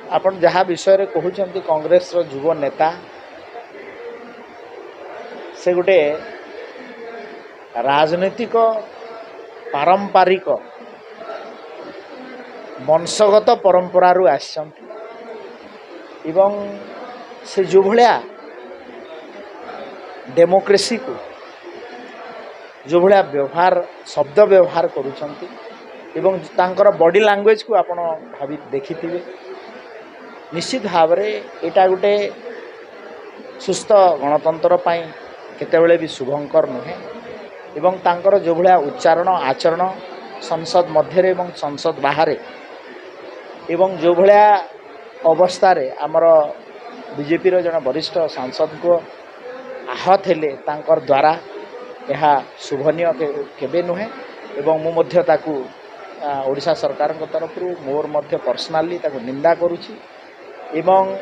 आपण जहाँ विषय कहते कांग्रेस युव नेता से गोटे राजनीतिक पारंपरिक वंशगत परंपरा एवं से जो भाया डेमोक्रेसी को जो भाया व्यवहार शब्द व्यवहार करुँच एवं बॉडी लैंग्वेज को आपण भावी देखि निश्चित भाव में यहाँ गोटे सुस्थ गणतंत्र केतेबेले भी शुभंकर नुहे एवं तांकर जो भाया उच्चारण आचरण संसद मध्य एवं संसद बाहर एवं जो भाया अवस्था आमर बीजेपी जन वरिष्ठ सांसद को आहत हेले तांकर द्वारा यह शुभनीय केबे नुहे एवं मु मध्य ताकू ओडिशा सरकार तरफ मोर मध्य पर्सनाली ताकू निंदा करुछि एवं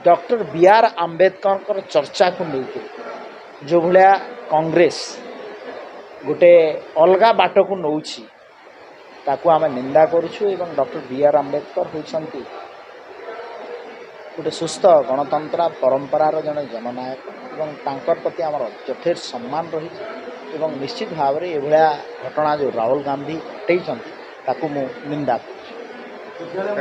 डॉक्टर बी आर आंबेडकर चर्चा को लेकर जो भाया कांग्रेस गोटे अलगा बाट को नौछि ताकू आम निंदा करुछु एवं डॉक्टर बी आर आंबेडकर होती गोटे सुस्थ गणतंत्र परंपरार जन जननायक एवं तांकर प्रति आमर यथेष सम्मान रही एवं निश्चित भाव में यह घटना जो राहुल गांधी घटई ताकू मु निंदा करुछु।